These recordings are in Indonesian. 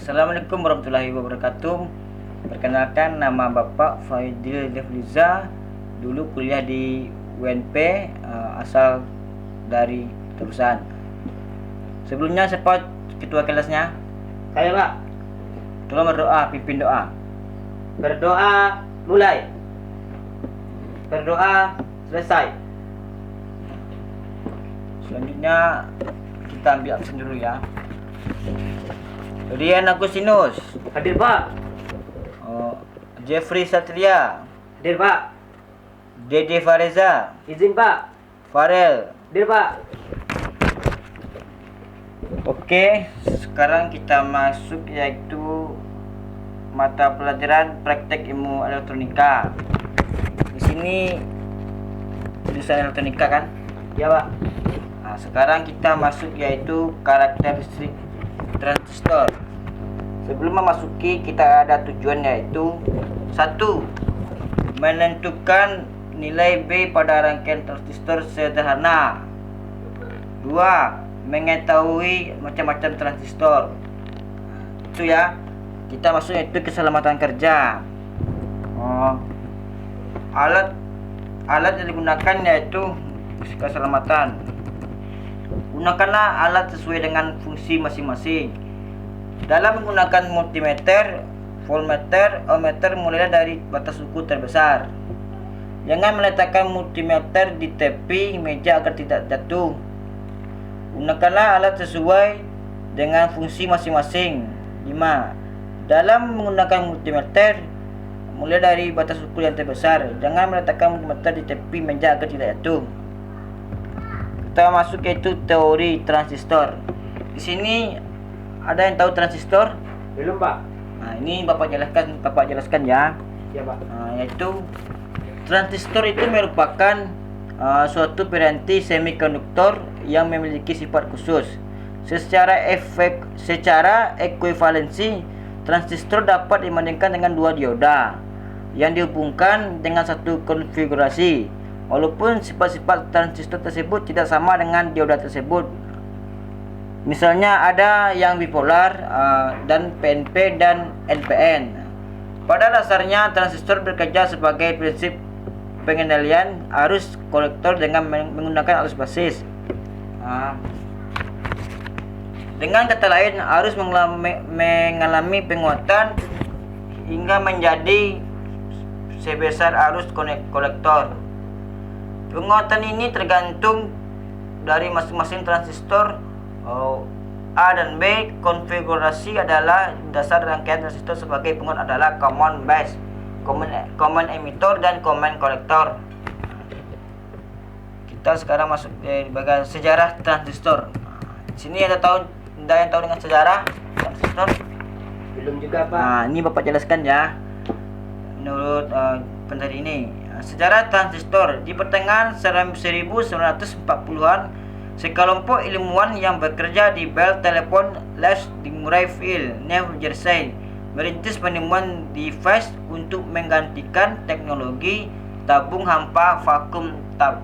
Assalamualaikum warahmatullahi wabarakatuh. Perkenalkan, nama Bapak Faidil Defliza. Dulu kuliah di UNP, asal dari Terusan. Sebelumnya siapa ketua kelasnya? Saya, Pak. Tolong berdoa, pimpin doa. Berdoa mulai. Berdoa selesai. Selanjutnya kita ambil absen dulu ya. Rian Agustinus, Hadir, Pak. Jeffrey Satria, Hadir, Pak. Dede Fareza, Izin, Pak. Farel. Hadir, Pak. Oke, sekarang kita masuk yaitu mata pelajaran praktek ilmu elektronika. Di sini jurusan elektronika kan? Ya, Pak. Nah, sekarang kita masuk yaitu karakteristik transistor. Sebelum memasuki, kita ada tujuan yaitu 1. Menentukan nilai B pada rangkaian transistor sederhana. 2. Mengetahui macam-macam transistor. Itu ya. Kita masuk yaitu keselamatan kerja. Alat yang digunakan yaitu keselamatan. Gunakanlah alat sesuai dengan fungsi masing-masing. Dalam menggunakan multimeter, voltmeter, ohmmeter, mulailah dari batas ukur terbesar. Jangan meletakkan multimeter di tepi meja agar tidak jatuh. Gunakanlah alat sesuai dengan fungsi masing-masing. 5. Dalam menggunakan multimeter, mulai dari batas ukur yang terbesar. Jangan meletakkan multimeter di tepi meja agar tidak jatuh. Kita masuk yaitu teori transistor. Di sini ada yang tahu transistor? Belum, Pak. Nah, ini Bapak jelaskan ya. Ya, Pak. Yaitu transistor itu merupakan suatu piranti semikonduktor yang memiliki sifat khusus. Secara ekuivalensi, transistor dapat dibandingkan dengan dua dioda yang dihubungkan dengan satu konfigurasi. Walaupun sifat-sifat transistor tersebut tidak sama dengan dioda tersebut. Misalnya ada yang bipolar dan PNP dan NPN. Pada dasarnya transistor bekerja sebagai prinsip pengendalian arus kolektor dengan menggunakan arus basis. Dengan kata lain, arus mengalami penguatan hingga menjadi sebesar arus kolektor. Penguatan ini tergantung dari masing-masing transistor A dan B. Konfigurasi adalah dasar rangkaian transistor sebagai penguat adalah common base, common emitter, dan common collector. Kita sekarang masuk di bagian sejarah transistor. Di sini ada yang tahu dengan sejarah transistor? Belum juga, Pak. Nah, ini Bapak jelaskan ya. Menurut peneliti ini, sejarah transistor di pertengahan 1940-an, sekelompok ilmuwan yang bekerja di Bell Telephone Labs di Murrayville, New Jersey, merintis penemuan device untuk menggantikan teknologi tabung hampa vakum tab.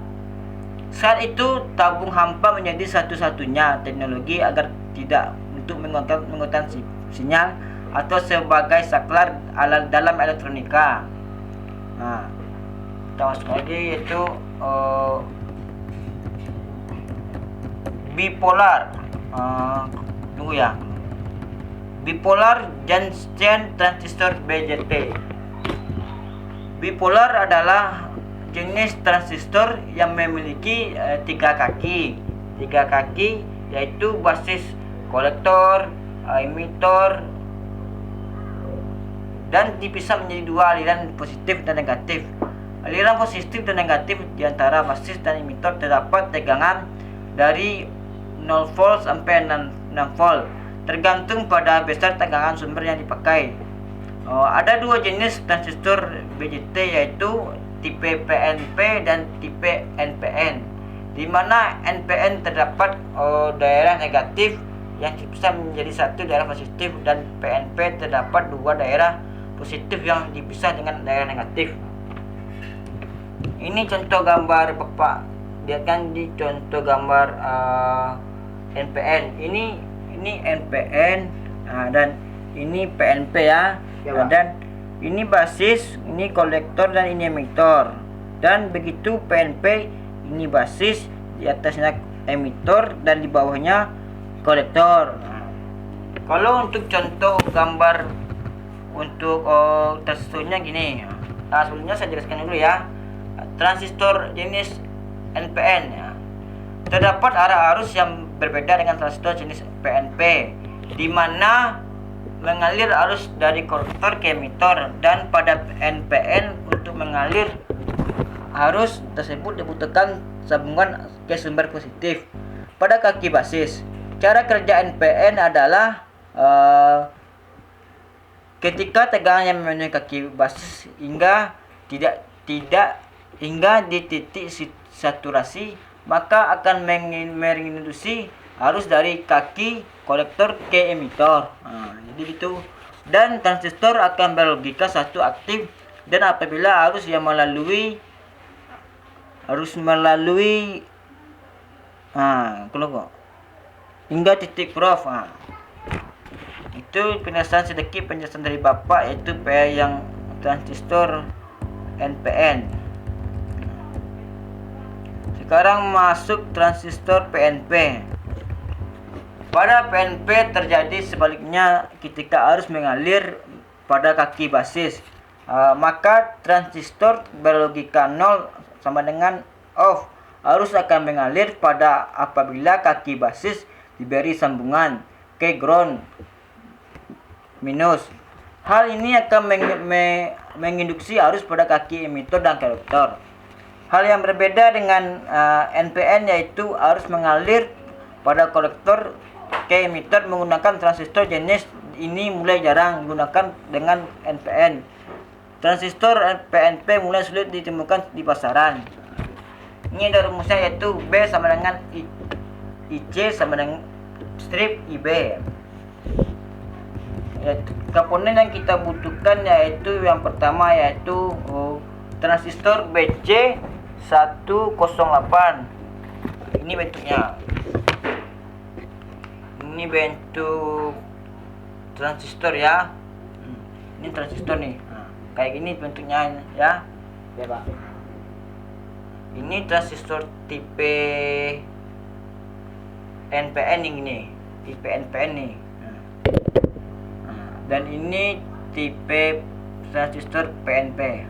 Saat itu, tabung hampa menjadi satu-satunya teknologi agar tidak untuk menguatkan sinyal atau sebagai saklar dalam elektronika. Nah, kita masuk lagi yaitu bipolar. Tunggu ya. Bipolar junction transistor BJT. Bipolar adalah jenis transistor yang memiliki tiga kaki yaitu basis, kolektor, emitter, dan dipisah menjadi dua aliran positif dan negatif. Aliran positif dan negatif di antara basis dan emitter terdapat tegangan dari 0 volt sampai 6 volt, tergantung pada besar tegangan sumber yang dipakai. Ada dua jenis transistor BJT yaitu tipe PNP dan tipe NPN, di mana NPN terdapat daerah negatif yang dipisah menjadi satu daerah positif, dan PNP terdapat dua daerah positif yang dipisah dengan daerah negatif. Ini contoh gambar Bapak lihat kan di contoh gambar NPN. Ini NPN dan ini PNP ya. Ya, Nah, Pak. dan ini basis, ini kolektor dan ini emitor. Dan begitu PNP ini basis, di atasnya emitor dan di bawahnya kolektor. Nah, kalau untuk contoh gambar untuk tersebutnya gini. Nah, sebelumnya saya jelaskan dulu ya. Transistor jenis NPN ya. Terdapat arah arus yang berbeda dengan transistor jenis PNP, di mana mengalir arus dari kolektor ke emitor, dan pada NPN untuk mengalir arus tersebut dibutuhkan sambungan ke sumber positif pada kaki basis. Cara kerja NPN adalah ketika tegangan yang memenuhi kaki basis hingga tidak hingga di titik saturasi, maka akan menginduksi arus dari kaki kolektor ke emitor. Nah, jadi gitu. Dan transistor akan berlogika satu aktif, dan apabila arus yang melalui hingga titik prof. Itu sedikit penjelasan dari Bapak, yaitu yang transistor NPN. Sekarang masuk transistor PNP. Pada PNP terjadi sebaliknya ketika arus mengalir pada kaki basis. Maka transistor berlogika 0 sama dengan off. Arus akan mengalir pada apabila kaki basis diberi sambungan ke ground minus. Hal ini akan menginduksi arus pada kaki emitor dan kolektor. Hal yang berbeda dengan NPN, yaitu arus mengalir pada kolektor ke emitor menggunakan transistor jenis ini mulai jarang digunakan dengan NPN. Transistor PNP mulai sulit ditemukan di pasaran. Ini ada rumusnya, yaitu B sama dengan IC sama dengan strip IB. Komponen yang kita butuhkan yaitu yang pertama yaitu transistor BC 108. Ini bentuknya. Ini bentuk transistor ya. Ini transistor nih. Kayak gini bentuknya ya. Ya, Pak. Ini transistor tipe NPN yang ini. Tipe NPN nih. Dan ini tipe transistor PNP.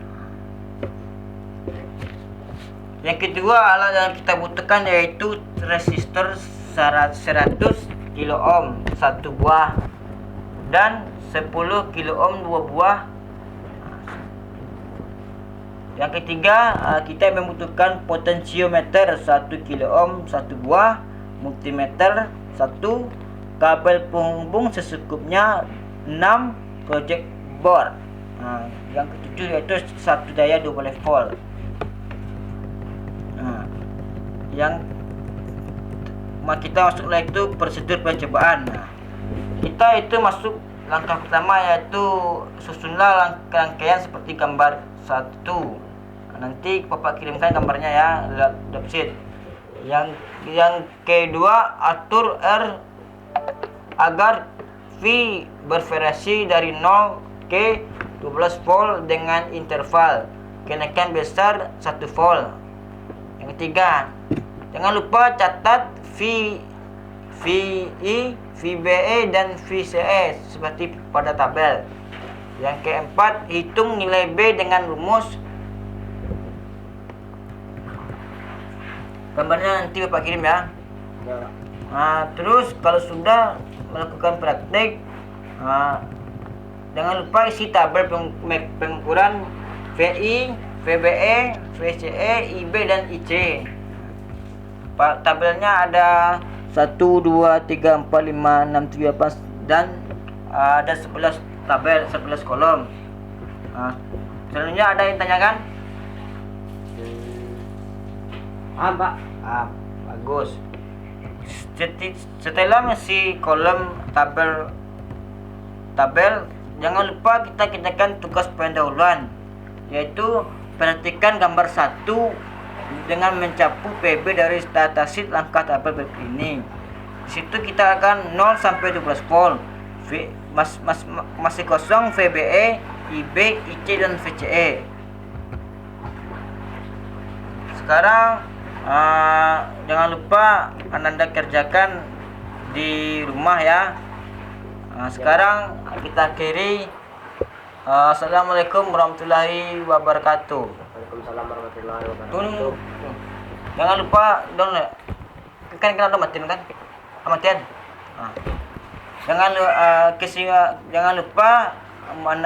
Yang kedua alat yang kita butuhkan yaitu resistor 100 kilo ohm 1 buah dan 10 kilo ohm 2 buah. Yang ketiga, kita membutuhkan potentiometer 1 kilo ohm 1 buah, multimeter 1, kabel penghubung secukupnya 6, project board. Yang ketujuh yaitu satu daya 12 volt. Yang kita masuk lagi itu prosedur percobaan. Kita itu masuk langkah pertama yaitu susunlah rangkaian seperti gambar 1. Nanti Bapak kirimkan gambarnya ya, dapet. Yang kedua, atur R agar V bervariasi dari 0 ke 12 volt dengan interval kenaikan besar 1 volt. Yang ketiga, jangan lupa catat VI, VBE dan VCE seperti pada tabel. Yang keempat, hitung nilai B dengan rumus. Gambarnya nanti Bapak kirim ya. Terus kalau sudah melakukan praktek, jangan lupa isi tabel pengukuran VI, VBE, VCE, IB dan IC. Tabelnya ada 1, 2, 3, 4, 5, 6, 7, 8 dan ada 11 tabel, 11 kolom. Selanjutnya ada yang tanyakan? Pak. Bagus. Setelah mengisi kolom tabel, jangan lupa kita kerjakan tugas pendahuluan, yaitu perhatikan gambar 1 dengan mencapu PB dari datasheet langkah tabel berikut ini. Di situ kita akan 0 sampai 12 volt. masih kosong VBE, IB, IC dan VCE. Sekarang jangan lupa Ananda kerjakan di rumah ya. Sekarang kita akhiri. Assalamualaikum warahmatullahi wabarakatuh. Waalaikumsalam warahmatullahi wabarakatuh. Tunggu. Jangan lupa dong. Kan udah matiin kan? Matiin. Jangan lupa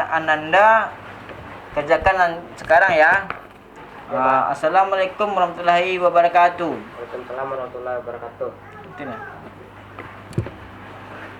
Ananda kerjakan sekarang ya. Assalamualaikum warahmatullahi wabarakatuh. Waalaikumsalam warahmatullahi wabarakatuh. Betul ya?